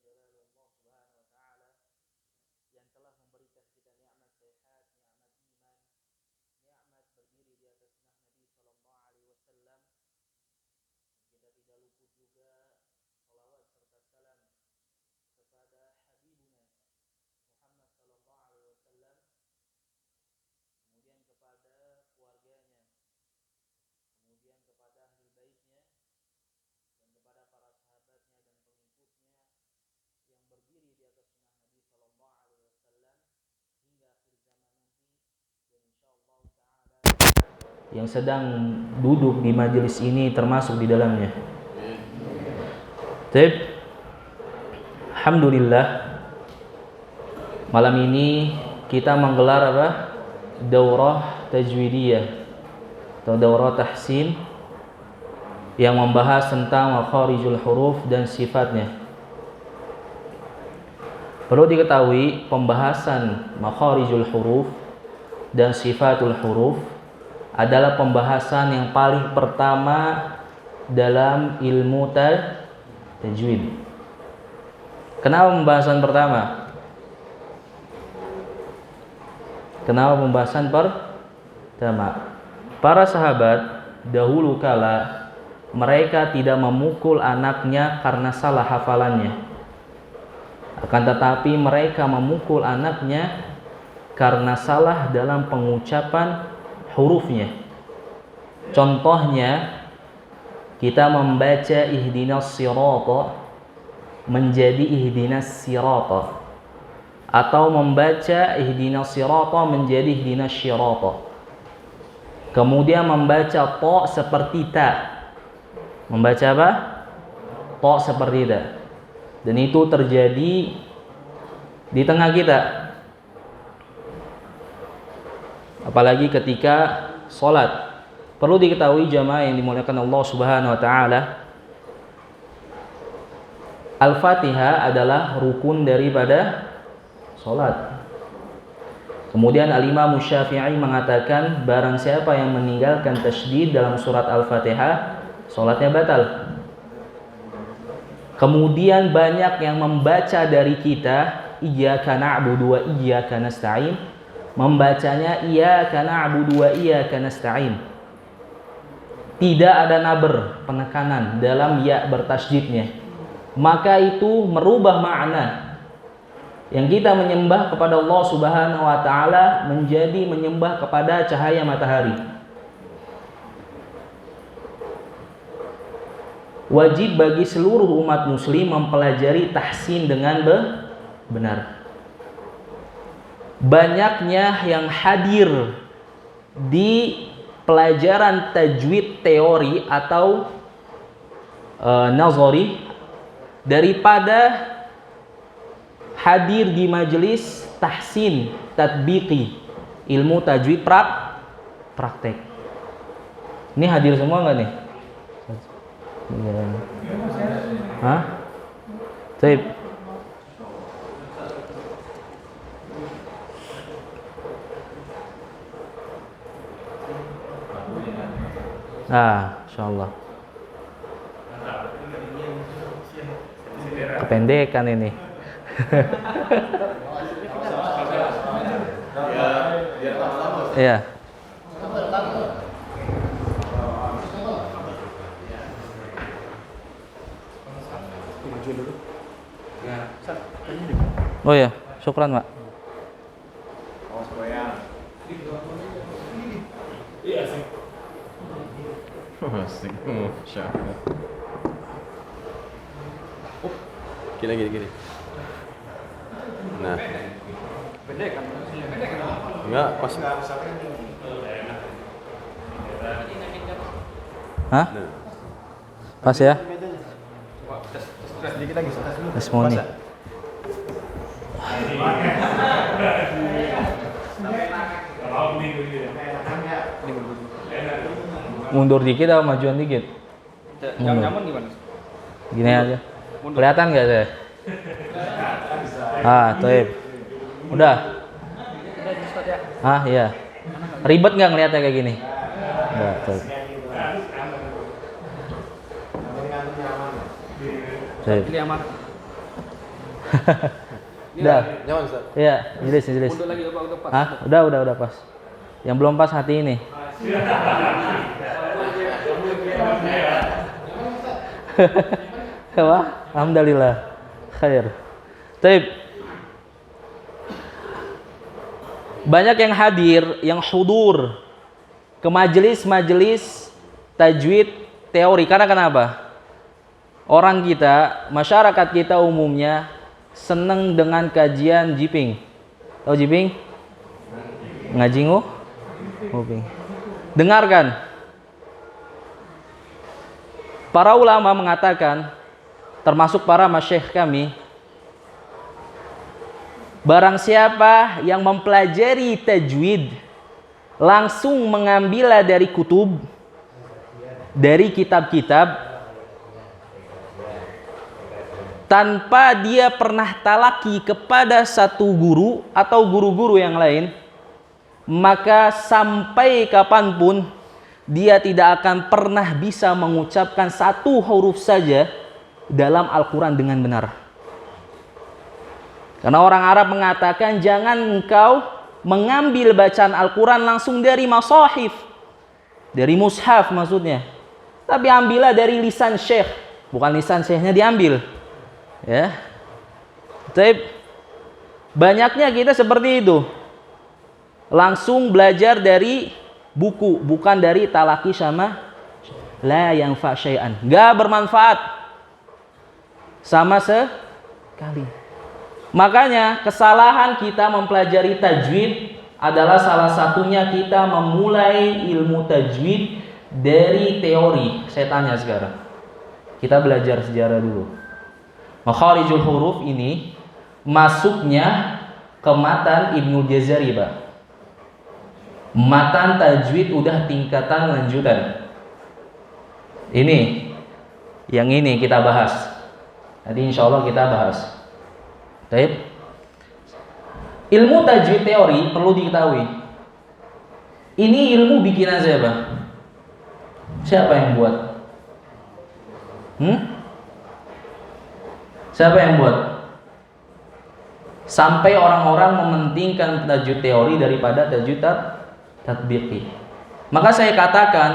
Jalla Allah Subhanahu wa taala yang telah memberikan kita nikmat sehat, nikmat iman, nikmat berdiri di atas sunnah Nabi sallallahu alaihi wasallam. Kita tidak luput juga salawat serta salam kepada habibuna Muhammad sallallahu alaihi wasallam, kemudian kepada keluarganya, kemudian kepada ahli baitnya, dan kepada para sahabatnya dan pengikutnya yang berdiri di atas sunnah Nabi sallallahu alaihi wasallam hingga akhir zaman nanti, dan insyaallah taala yang sedang duduk di majelis ini termasuk di dalamnya. Baik. Alhamdulillah, malam ini kita menggelar apa? Daurah tajwidiyah atau daurah tahsin yang membahas tentang makharijul huruf dan sifatnya. Perlu diketahui, pembahasan makharijul huruf dan sifatul huruf adalah pembahasan yang paling pertama dalam ilmu tajwid. Kenapa pembahasan pertama? Kenapa pembahasan pertama? Para sahabat dahulu kala mereka tidak memukul anaknya karena salah hafalannya. Akan tetapi mereka memukul anaknya karena salah dalam pengucapan hurufnya. Contohnya, kita membaca ihdinas sirata menjadi ihdinas sirata, atau membaca ihdinas sirata menjadi ihdinas syirata. Kemudian membaca ta seperti ta. Membaca apa? Ta seperti ta. Dan itu terjadi di tengah kita. Apalagi ketika sholat. Perlu diketahui jamaah yang dimuliakan Allah Subhanahu wa taala, Al-Fatihah adalah rukun daripada sholat. Kemudian Al-Imam Syafi'i mengatakan barang siapa yang meninggalkan tasydid dalam surat Al-Fatihah, sholatnya batal. Kemudian banyak yang membaca dari kita iyyaka na'budu wa iyyaka nasta'in, membacanya iyyaka na'budu wa iyyaka nasta'in. Tidak ada naber, penekanan dalam ya bertasydidnya. Maka itu merubah makna. Yang kita menyembah kepada Allah Subhanahu wa taala menjadi menyembah kepada cahaya matahari. Wajib bagi seluruh umat muslim mempelajari tahsin dengan benar. Banyaknya yang hadir di pelajaran tajwid teori atau nazari daripada hadir di majelis tahsin tatbiqi, ilmu tajwid praktek. Ini hadir semua nggak nih? Hah? Baik. Insyaallah. Kependekan ini. Iya. Oh ya, syukran Pak. Asik. Masyaallah. Gini. Nah. Pendek kan? Enggak, pas. Hah? Pas ya? Sedikit lagi. Tes mau nih. Mundur dikit atau majuan dikit? Yang nyaman gimana? Gini aja. Kelihatan nggak saya? Toib. Udah? Iya. Ribet nggak ngeliatnya kayak gini? Enggak, toib. Ini aman. Udah. Nyaman Ustaz. Iya, jelas. Udah lagi apa udah pas. Hah? Udah pas. Yang belum pas hati ini. Wah, alhamdulillah. Khair. Taib. Banyak yang hadir, yang hudur ke majelis-majelis tajwid teori. Karena kenapa? Orang kita, masyarakat kita umumnya seneng dengan kajian jiping. Tahu jiping? Ngaji nguping. Dengarkan. Para ulama mengatakan, termasuk para masyayikh kami, barang siapa yang mempelajari tajwid langsung mengambilnya dari kutub, dari kitab-kitab, tanpa dia pernah talaki kepada satu guru atau guru-guru yang lain, maka sampai kapanpun dia tidak akan pernah bisa mengucapkan satu huruf saja dalam Al-Quran dengan benar. Karena orang Arab mengatakan, jangan engkau mengambil bacaan Al-Quran langsung dari masahif, dari mushaf maksudnya, tapi ambillah dari lisan syekh. Bukan lisan syekhnya diambil, ya. Tapi banyaknya kita seperti itu, langsung belajar dari buku, bukan dari talaki sama la yanfa syai'an, nggak bermanfaat sama sekali. Makanya kesalahan kita mempelajari tajwid adalah salah satunya kita memulai ilmu tajwid dari teori. Saya tanya sekarang, kita belajar sejarah dulu. Makharijul huruf ini masuknya ke matan Ibnu Jazari, Pak. Matan tajwid udah tingkatan lanjutan. Ini yang ini kita bahas. Nanti insya Allah kita bahas. Baik. Ilmu tajwid teori perlu diketahui. Ini ilmu bikinan siapa? Siapa yang buat? Siapa yang buat? Sampai orang-orang mementingkan tajwid teori daripada tajwid tatbiqi. Maka saya katakan,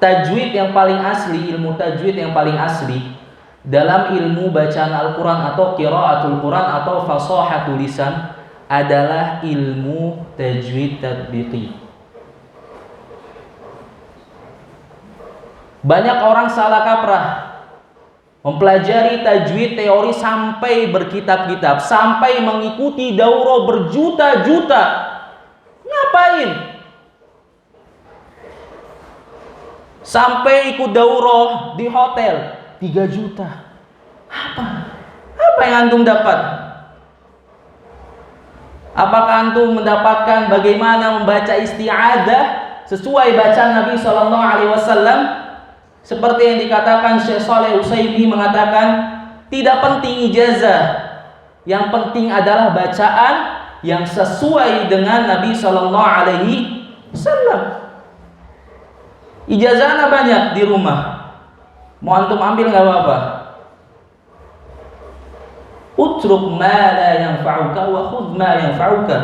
tajwid yang paling asli, ilmu tajwid yang paling asli dalam ilmu bacaan Al-Quran atau qiraatul Quran atau fasahatul lisan adalah ilmu tajwid tatbiqi. Banyak orang salah kaprah mempelajari tajwid teori sampai berkitab-kitab, sampai mengikuti daurah berjuta-juta. Ngapain? Sampai ikut daurah di hotel 3 juta. Apa yang antum dapat? Apakah antum mendapatkan bagaimana membaca isti'adzah sesuai bacaan Nabi SAW? Seperti yang dikatakan Syekh Shalih Utsaimin mengatakan, tidak penting ijazah, yang penting adalah bacaan yang sesuai dengan Nabi SAW. Ijazahnya banyak di rumah, mau antum ambil nggak apa-apa. Utruk ma la yanfa'uka wa khudh ma yanfa'uka.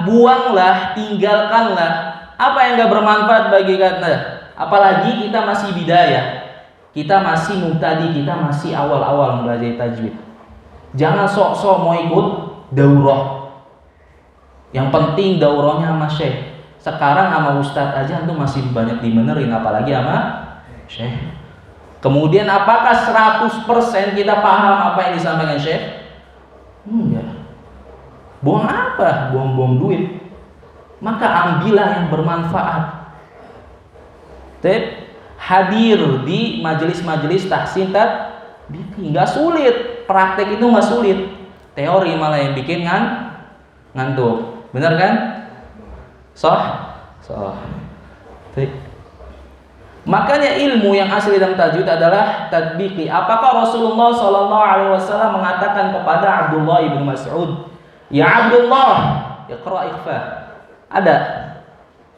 Buanglah, tinggalkanlah apa yang nggak bermanfaat bagi kita. Apalagi kita masih bidayah, kita masih mubtadi, kita masih awal-awal belajar tajwid. Jangan sok-sok mau ikut daurah. Yang penting daurahnya sama syekh. Sekarang sama ustadz aja antum masih banyak dibenerin, apalagi sama syekh. Kemudian apakah 100% kita paham apa yang disampaikan syekh? Enggak. Buang apa? Buang-buang duit. Maka ambillah yang bermanfaat. Hadir di majelis-majelis tahsin tatbiqi, nggak sulit. Praktek itu nggak sulit. Teori malah yang bikin ngantuk. Benar kan? Sah. Makanya ilmu yang asli dalam tajwid adalah tatbiqi. Apakah Rasulullah SAW mengatakan kepada Abdullah ibn Mas'ud, ya Abdullah, iqra ikhfa?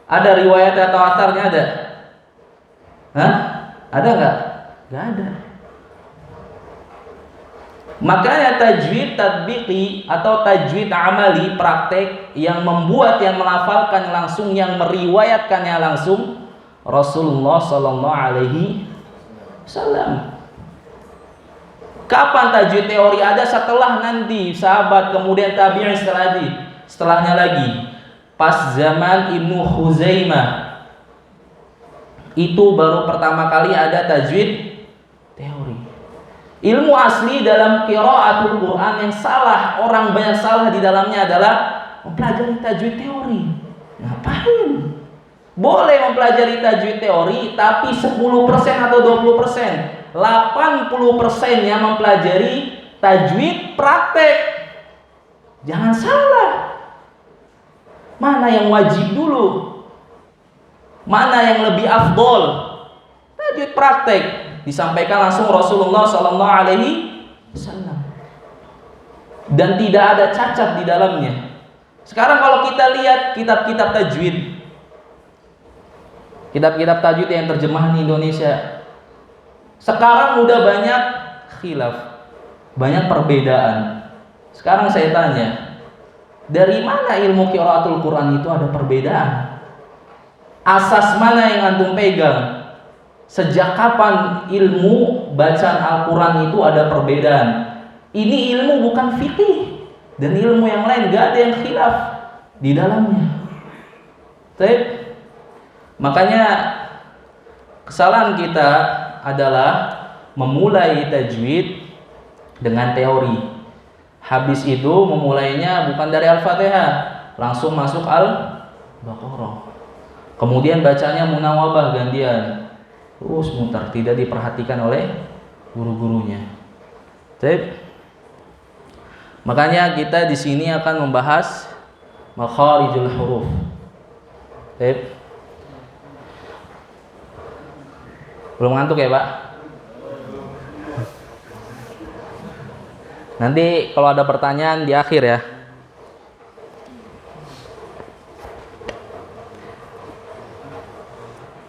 Ada riwayat atau asarnya ada? Hah? Ada nggak? Nggak ada. Makanya tajwid tatbiqi atau tajwid amali, praktek yang membuat, yang melafalkan langsung, yang meriwayatkannya langsung Rasulullah sallallahu alaihi wasallam. Kapan tajwid teori ada? Setelah nanti sahabat, kemudian tabi'in, setelahnya lagi pas zaman Ibnu Khuzaimah itu baru pertama kali ada tajwid teori. Ilmu asli dalam qiraatul Quran yang salah, orang banyak salah di dalamnya adalah mempelajari tajwid teori. Ngapain? Boleh mempelajari tajwid teori, tapi 10% atau 20%. 80% yang mempelajari tajwid praktek. Jangan salah. Mana yang wajib dulu? Mana yang lebih afdol? Tajwid praktek. Disampaikan langsung Rasulullah sallallahu alaihi wasallam. Dan tidak ada cacat di dalamnya. Sekarang kalau kita lihat kitab-kitab tajwid, kitab-kitab tajwid yang terjemahan Indonesia, sekarang udah banyak khilaf, banyak perbedaan. Sekarang saya tanya, dari mana ilmu qiraatul Quran itu ada perbedaan? Asas mana yang antum pegang? Sejak kapan ilmu bacaan Al-Quran itu ada perbedaan? Ini ilmu bukan fikih, dan ilmu yang lain gak ada yang khilaf di dalamnya. Baik. Makanya kesalahan kita adalah memulai tajwid dengan teori. Habis itu memulainya bukan dari Al-Fatihah, langsung masuk Al-Baqarah. Kemudian bacanya munawabah gantian. Terus mutar, tidak diperhatikan oleh guru-gurunya. Baik. Makanya kita di sini akan membahas makharijul huruf. Baik. Belum ngantuk ya, Pak? Nanti kalau ada pertanyaan di akhir ya.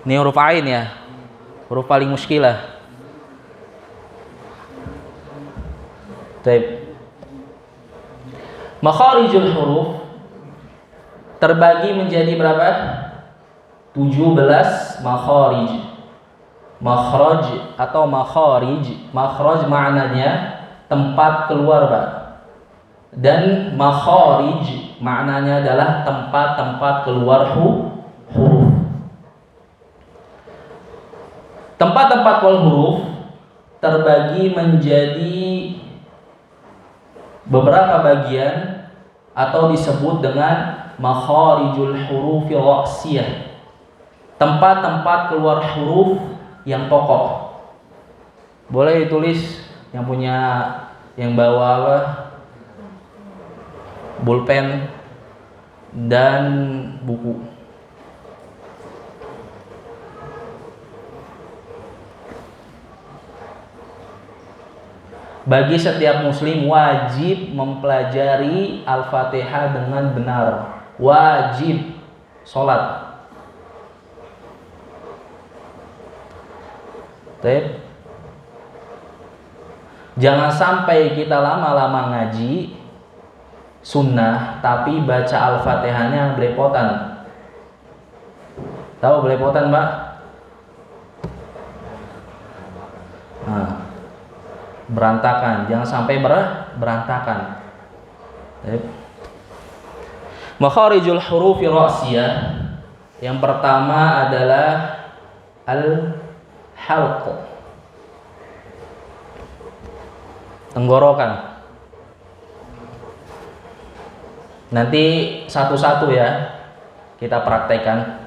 Ini huruf ain ya. Huruf paling muskilah. Baik. Makharijul huruf terbagi menjadi berapa? 17 makharij. Makhraj atau makharij. Makhraj maknanya tempat keluar, Pak. Dan makharij maknanya adalah tempat-tempat keluar huruf. Tempat-tempat keluar huruf terbagi menjadi beberapa bagian atau disebut dengan makharijul hurufi ra'siyah. Tempat-tempat keluar huruf yang pokok. Boleh ditulis yang punya, yang bawa apa? Pulpen dan buku. Bagi setiap muslim wajib mempelajari Al-Fatihah dengan benar. Wajib sholat. Baik. Jangan sampai kita lama-lama ngaji sunnah tapi baca Al-Fatihahnya belepotan. Tahu belepotan, Mbak? Nah, berantakan, jangan sampai berantakan. Makharijul hurufi ra'siyah. Yang pertama adalah al-halq, tenggorokan. Nanti satu-satu ya kita praktekkan.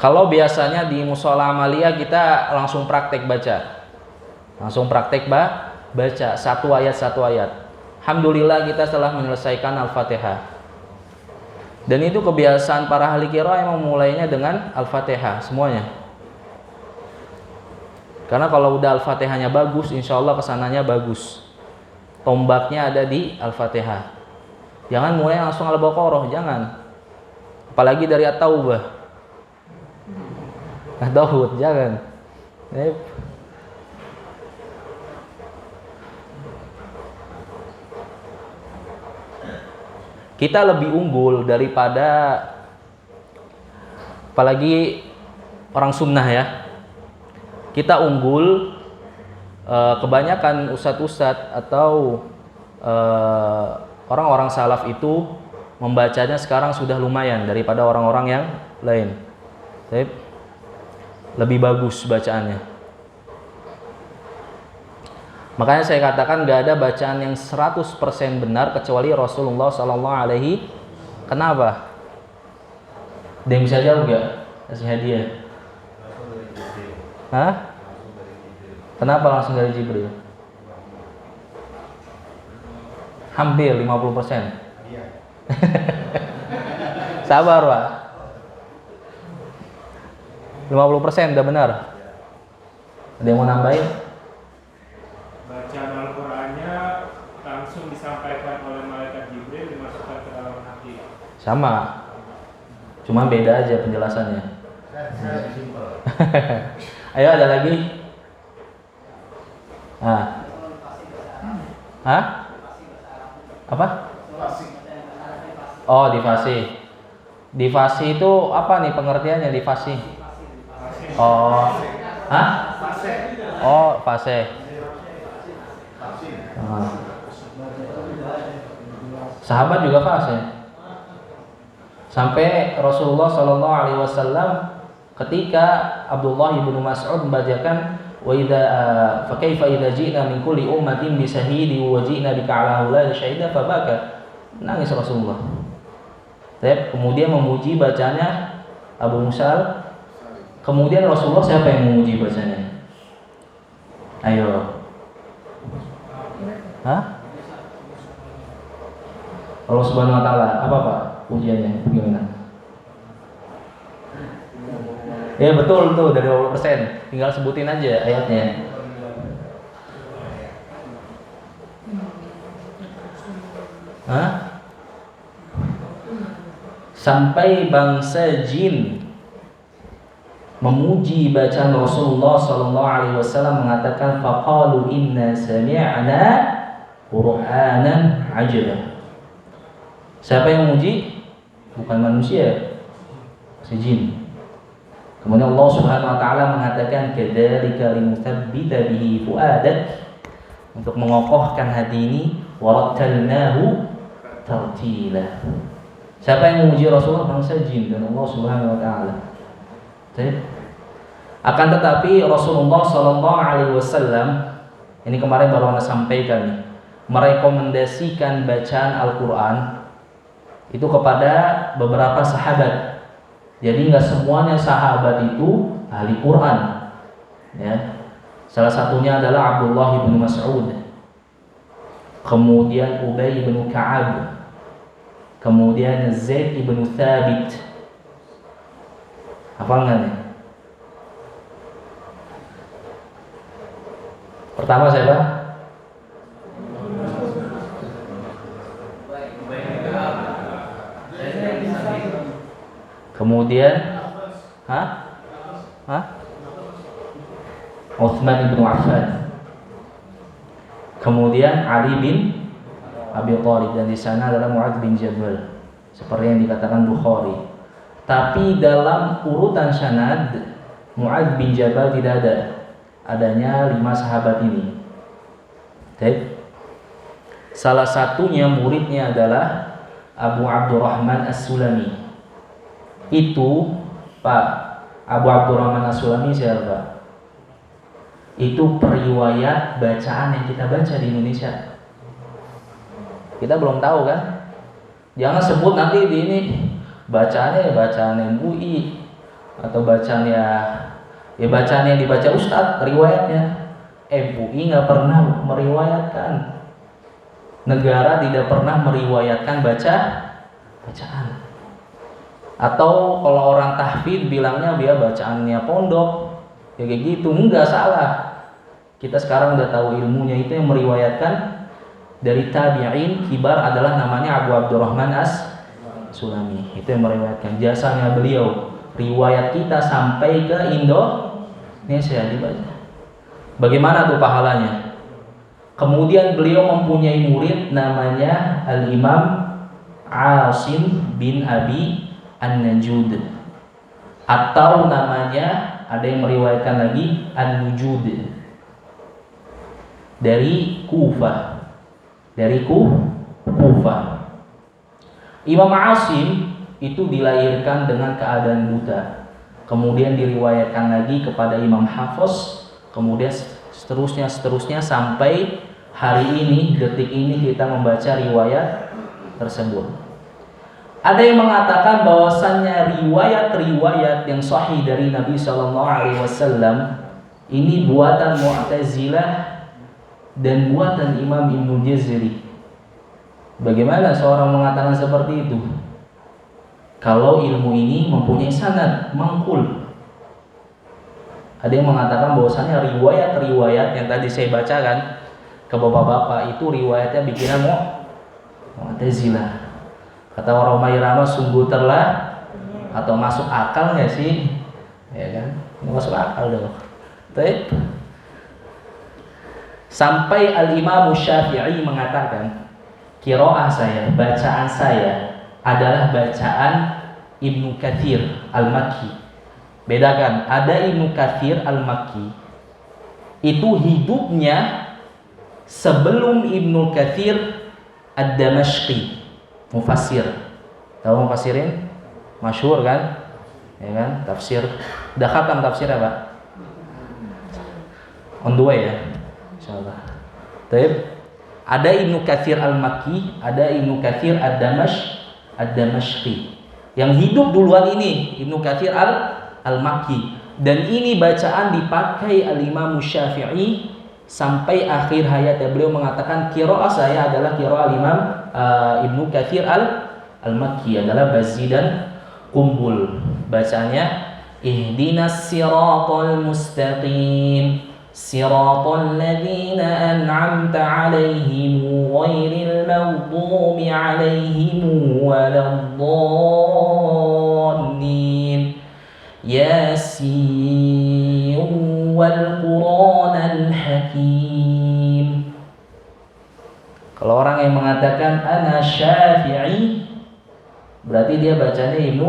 Kalau biasanya di musola amalia kita langsung praktek baca. Langsung praktek baca satu ayat. Alhamdulillah kita telah menyelesaikan Al-Fatihah. Dan itu kebiasaan para ahli qiraah yang memulainya dengan Al-Fatihah semuanya. Karena kalau udah Al-Fatihahnya bagus, insya Allah kesananya bagus. Tombaknya ada di Al-Fatihah. Jangan mulai langsung Al-Baqarah, jangan. Apalagi dari At-Taubah. At-Tauhid, jangan. Kita lebih unggul daripada, apalagi orang sunnah ya. Kita unggul, kebanyakan ustadz-ustadz atau orang-orang salaf itu membacanya sekarang sudah lumayan daripada orang-orang yang lain. Lebih bagus bacaannya. Makanya saya katakan gak ada bacaan yang 100% benar kecuali Rasulullah SAW. Kenapa? Ada yang bisa jawab gak? Kasih hadiah. Hah? Kenapa langsung dari Jibril? Hampir 50%. Sabar Pak. 50% udah benar. Ada yang mau nambahin? Bacaan Al-Qur'annya langsung disampaikan oleh malaikat Jibril, dimasukkan ke dalam hati. Sama. Cuma beda aja penjelasannya. Ayo ada lagi? Hah? Apa? Oh, difasih. Difasih itu apa nih pengertiannya difasih? Oh. Hah? Oh, fase. Sahabat juga fase. Sampai Rasulullah SAW ketika Abdullah bin Mas'ud membacakan wa idza fa kaifa idza ji'na min kulli ummatin bi shahidi wa ji'na bika 'ala haula syahida fabaka, nangis Rasulullah. Kemudian memuji bacanya Abu Musa. Kemudian Rasulullah siapa yang memuji bacanya? Ayo. Hah? Allah Subhanahu wa taala. Apa Pak pujiannya? Bagaimana? Ya betul tuh dari 20%. Tinggal sebutin aja ayatnya. Hah? Sampai bangsa jin memuji bacaan Rasulullah SAW, mengatakan faqalu inna sami'na Qur'anan ajaba. Siapa yang memuji? Bukan manusia, si jin. Kemudian Allah Subhanahu wa taala mengatakan kadzalika linutsabbita bihi fuadak, untuk mengokohkan hati ini, warattalnahu tartila. Siapa yang memuji Rasulullah? Bangsa jin dan Allah Subhanahu wa taala. Akan tetapi Rasulullah SAW, ini kemarin baru Anda sampaikan nih, merekomendasikan bacaan Al-Quran itu kepada beberapa sahabat. Jadi nggak semuanya sahabat itu ahli Quran, ya. Salah satunya adalah Abdullah bin Mas'ud, kemudian Ubay bin Ka'ab, kemudian Zaid bin Thabit. Hafal nggak nih? Pertama siapa? Kemudian Utsman bin Affan. Kemudian Ali bin Abi Thalib, dan di sana adalah Mu'adz bin Jabal, seperti yang dikatakan Bukhari. Tapi dalam urutan sanad Mu'adz bin Jabal tidak ada. Adanya 5 sahabat ini. Salah satunya muridnya adalah Abu Abdurrahman As-Sulami. Itu Pak Abu Abdurrahman As-Sulami siapa? Itu periwayat bacaan yang kita baca di Indonesia. Kita belum tahu kan? Jangan sebut nanti di ini bacaannya bacaan MUI atau bacaannya bacaan yang dibaca Ustadz, riwayatnya. MUI nggak pernah meriwayatkan, negara tidak pernah meriwayatkan bacaan. Atau kalau orang tahfidz bilangnya dia bacaannya pondok, ya kayak gitu. Enggak, salah. Kita sekarang udah tahu ilmunya, itu yang meriwayatkan dari tabi'in kibar adalah namanya Abu Abdurrahman As-Sulami. Itu yang meriwayatkan. Jasanya beliau, riwayat kita sampai ke Indonesia dibaca. Bagaimana tuh pahalanya? Kemudian beliau mempunyai murid namanya Al-Imam Asim bin Abi An-Najud, atau namanya ada yang meriwayatkan lagi An-Nujud, dari Kufah. Imam Asim itu dilahirkan dengan keadaan buta. Kemudian diriwayatkan lagi kepada Imam Hafiz, kemudian seterusnya sampai hari ini, detik ini kita membaca riwayat tersebut. Ada yang mengatakan bahwasannya riwayat-riwayat yang sahih dari Nabi SAW ini buatan Mu'tazilah dan buatan Imam Ibnu Jazari. Bagaimana seorang mengatakan seperti itu? Kalau ilmu ini mempunyai sanad mangkul. Ada yang mengatakan bahwasannya riwayat-riwayat yang tadi saya bacakan ke bapak-bapak itu riwayatnya bikinan Mu'tazilah. Kata orang Mairama, sungguh telah atau masuk akal nggak sih? Ya kan? Masuk akal dong. Baik. Sampai Al-Imam Syafi'i mengatakan, qiraah saya, bacaan saya adalah bacaan Ibnu Katsir Al-Makki. Bedakan, ada Ibnu Katsir Al-Makki itu hidupnya sebelum Ibnu Katsir Ad-Damashqi, mufassir. Tahu mufassirin? Masyhur kan? Ya kan? Tafsir. Dah khatam tafsir apa? On the way ya. Insyaallah. Baik. Ada Ibnu Katsir Al-Makki, ada Ibnu Katsir Ad-Damashqi. Yang hidup duluan ini Ibnu Katsir Al-Makki, dan ini bacaan dipakai Al-Imam Syafi'i sampai akhir hayatnya. Beliau mengatakan qiraah saya adalah qiraah Imam Ibnu Katsir Al-Makki, adalah bazzi dan kumbul. Bacanya ihdinas siratal mustaqim siratal ladzina an'amta 'alaihim ghairil maghdubi 'alaihim waladdallin yasin wal qur'anal hakim. Kalau orang yang mengatakan ana Syafi'i, berarti dia bacanya Ibnu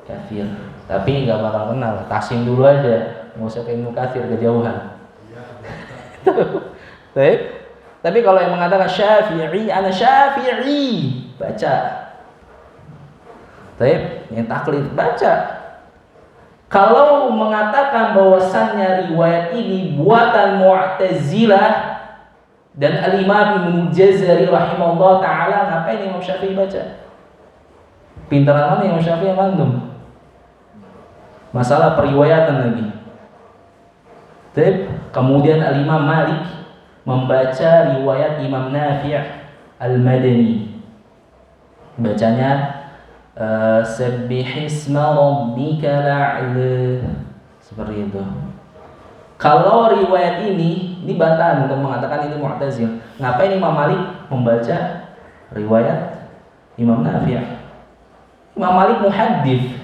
Katsir, tapi nggak bakal kenal. Tasim dulu aja, nggak usah ke Ibnu Katsir, kejauhan. Baik. Tapi kalau yang mengatakan Syafi'i, ana Syafi'i, baca. Baik, yang taklid baca. Kalau mengatakan bahwasannya riwayat ini buatan Mu'tazilah dan Al-Imam Ibnu Jazari rahimahullah ta'ala, ngapain Imam Syafi'i baca? Pintaran mana Imam Syafi'i yang mandum? Masalah periwayatan lagi. Kemudian Al-Imam Malik membaca riwayat Imam Nafi' Al-Madani. Bacanya Sabbihisma rabbika la'la, seperti itu. Kalau riwayat ini bantahan untuk mengatakan ini Mu'tazil. Ngapain Imam Malik membaca riwayat Imam Nafi'? Imam Malik muhaddits.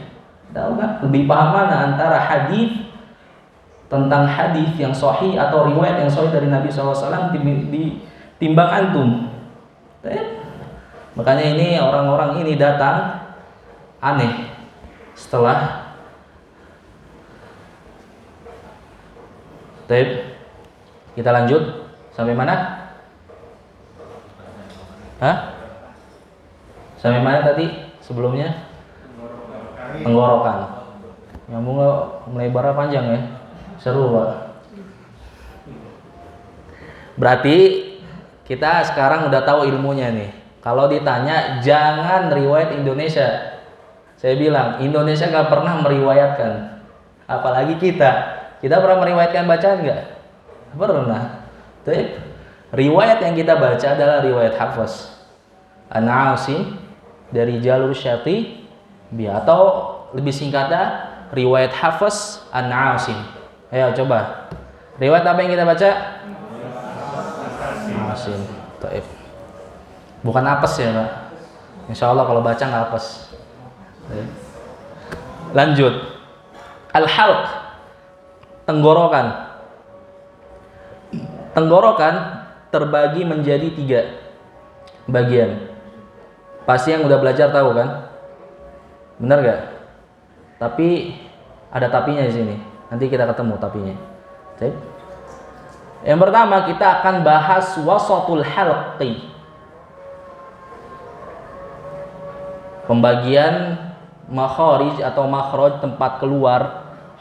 Tahu kan? Lebih paham mana antara hadis tentang hadis yang sahih atau riwayat yang sahih dari Nabi SAW timbang antum. Makanya ini orang-orang ini datang aneh setelah kita lanjut sampai mana? Sampai mana tadi sebelumnya? Tenggorokan. Nyambung melebar panjang ya. Seru Pak. Berarti kita sekarang udah tahu ilmunya nih. Kalau ditanya jangan riwayat Indonesia. Saya bilang Indonesia gak pernah meriwayatkan. Apalagi kita. Kita pernah meriwayatkan bacaan nggak? Pernah. Riwayat yang kita baca adalah riwayat Hafiz An-Asim dari jalur Syatibi, atau lebih singkatnya riwayat Hafiz An-Asim. Ayo coba. Riwayat apa yang kita baca? Asim. Taib. Bukan apes ya Pak. Insya Allah kalau baca nggak apes. Taib. Lanjut. Al-halq, tenggorokan. Tenggorokan terbagi menjadi 3 bagian. Pasti yang udah belajar tahu kan? Benar gak? Tapi ada tapinya di sini. Nanti kita ketemu tapinya. Baik. Yang pertama kita akan bahas wasatul halqi. Pembagian makharij atau makhraj, tempat keluar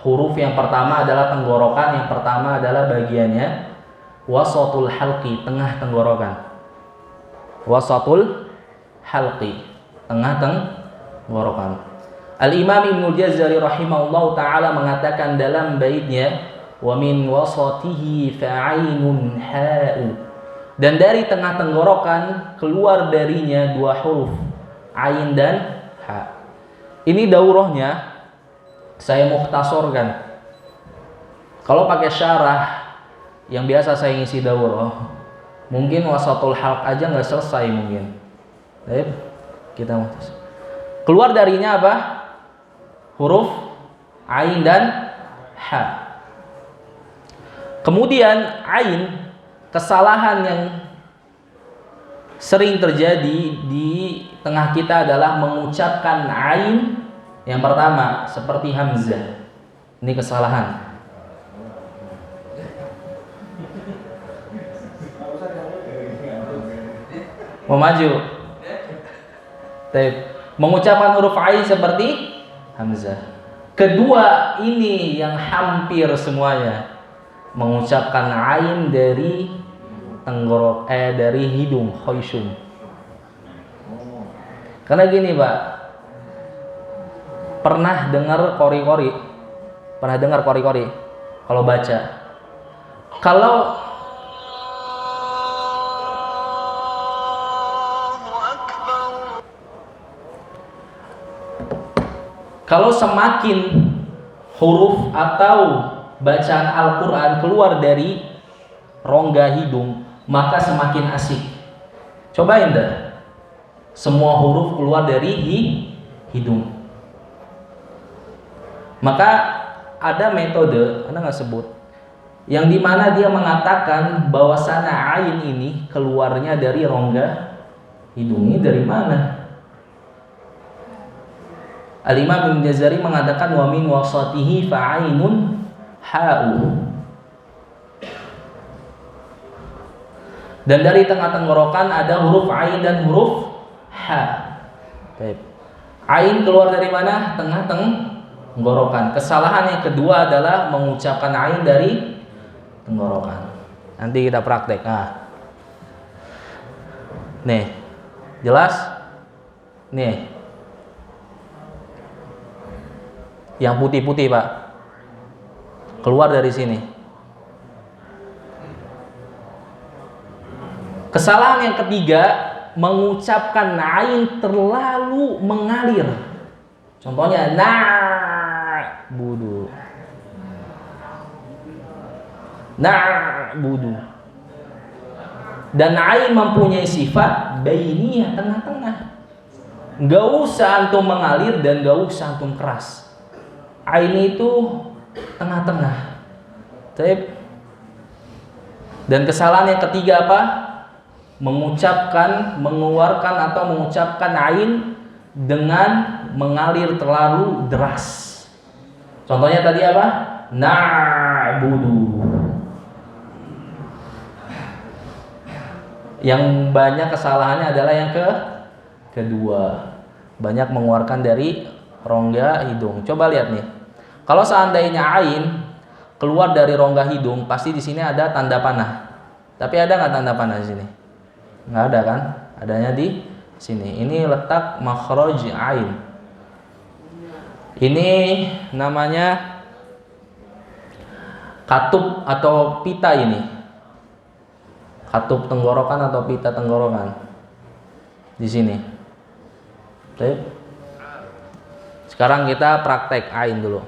huruf. Yang pertama adalah tenggorokan. Yang pertama adalah bagiannya wasatul halqi, tengah tenggorokan. Wasatul halqi, tengah tenggorokan. Al-Imam Ibnu Jazari rahimahullahu taala mengatakan dalam baitnya, wa min wasatihi fa'ainun ha'u. Dan dari tengah tenggorokan keluar darinya 2 huruf, ain dan ha. Ini daurahnya saya mukhtasorkan. Kalau pakai syarah yang biasa saya ngisi daurah, mungkin wasatul halq aja nggak selesai mungkin. Baik, kita mukhtasar. Keluar darinya apa? Huruf ain dan ha. Kemudian ain, kesalahan yang sering terjadi di tengah kita adalah mengucapkan ain yang pertama seperti hamzah. Ini kesalahan. Mau maju? Mengucapkan huruf ain seperti hamzah. Kedua ini yang hampir semuanya mengucapkan ain dari dari hidung, khayshum. Karena gini Pak, pernah dengar kori-kori? Pernah dengar kori-kori? Kalau baca, kalau semakin huruf atau bacaan Al-Quran keluar dari rongga hidung, maka semakin asik. Cobain dah, semua huruf keluar dari hidung. Maka ada metode, Anda nggak sebut, yang dimana dia mengatakan bahwasana ain ini keluarnya dari rongga hidung. Ini dari mana? Al-Imam Ibnu Jazari mengatakan wa min wasatihi fa'ainun ha'u. Dan dari tengah tenggorokan ada huruf ain dan huruf ha. Baik. Ain keluar dari mana? Tengah tenggorokan. Kesalahan yang kedua adalah mengucapkan ain dari tenggorokan. Nanti kita praktek. Nih. Jelas? Nih. Yang putih-putih Pak, keluar dari sini. Kesalahan yang ketiga, mengucapkan ain terlalu mengalir. Contohnya na'budu. Na'budu. Dan ain mempunyai sifat bainiyah, tengah-tengah. Gak usah antum mengalir dan gak usah antum keras. Ain itu tengah-tengah. Dan kesalahan yang ketiga apa? Mengeluarkan atau mengucapkan ain dengan mengalir terlalu deras. Contohnya tadi apa? Na'budu. Yang banyak kesalahannya adalah yang kedua. Banyak mengeluarkan dari rongga hidung. Coba lihat nih. Kalau seandainya ain keluar dari rongga hidung, pasti di sini ada tanda panah. Tapi ada nggak tanda panah di sini? Nggak ada kan? Adanya di sini. Ini letak makhraj ain. Ini namanya katup atau pita ini. Katup tenggorokan atau pita tenggorokan. Di sini. Baik. Sekarang kita praktek ain dulu.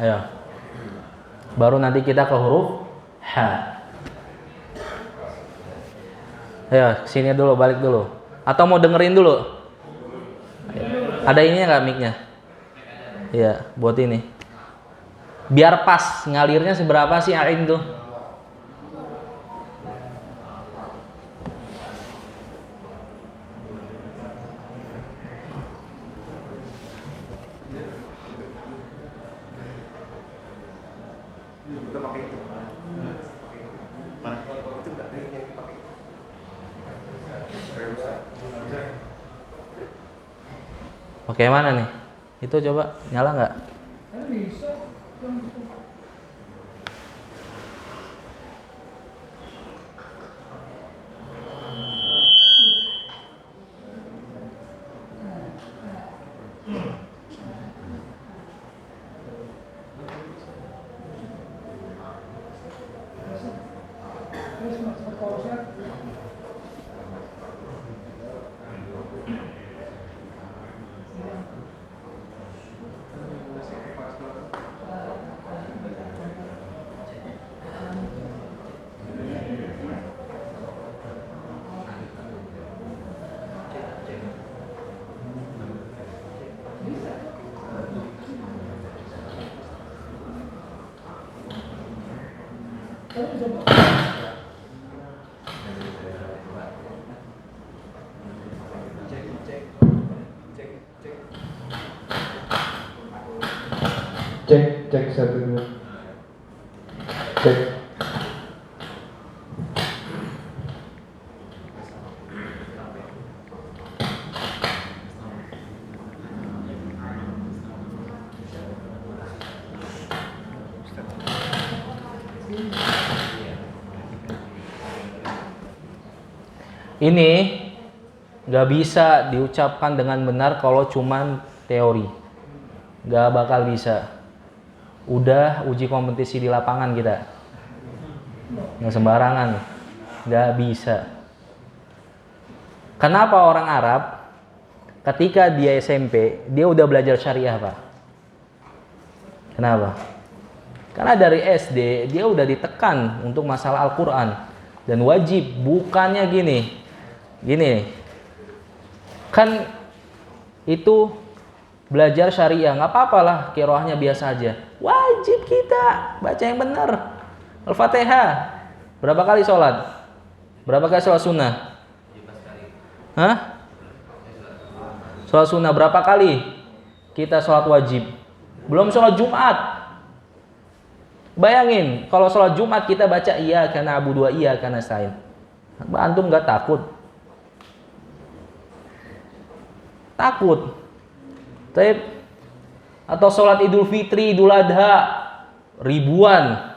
Ayo. Baru nanti kita ke huruf ha. Ya, sini dulu, balik dulu. Atau mau dengerin dulu? Ada ininya nggak mic-nya? Iya, buat ini. Biar pas ngalirnya seberapa sih Ain tuh? Pakai mana nih? Itu coba nyala nggak? Cek 1 2. Cek. Ini nggak bisa diucapkan dengan benar kalau cuman teori. Nggak bakal bisa. Udah uji kompetisi di lapangan kita. Nggak sembarangan. Nggak bisa. Kenapa orang Arab ketika dia SMP, dia udah belajar syariah, Pak? Kenapa? Karena dari SD dia udah ditekan untuk masalah Al-Quran. Dan wajib, bukannya gini. Kan itu belajar syariah, nggak apa-apa lah, qiraahnya biasa aja. Wajib kita baca yang benar. Al-Fatihah. Berapa kali sholat? Berapa kali sholat sunnah? Hah? Sholat sunnah berapa kali? Kita sholat wajib. Belum sholat Jumat. Bayangin, kalau sholat Jumat kita baca iyyaka na'budu wa iyyaka nasta'in. Antum nggak takut? Takut. Atau sholat Idul Fitri, Idul Adha, ribuan.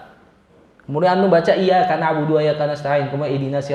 Kemudian antum baca iyyaka na'budu wa iyyaka nasta'in, kemudian ihdinas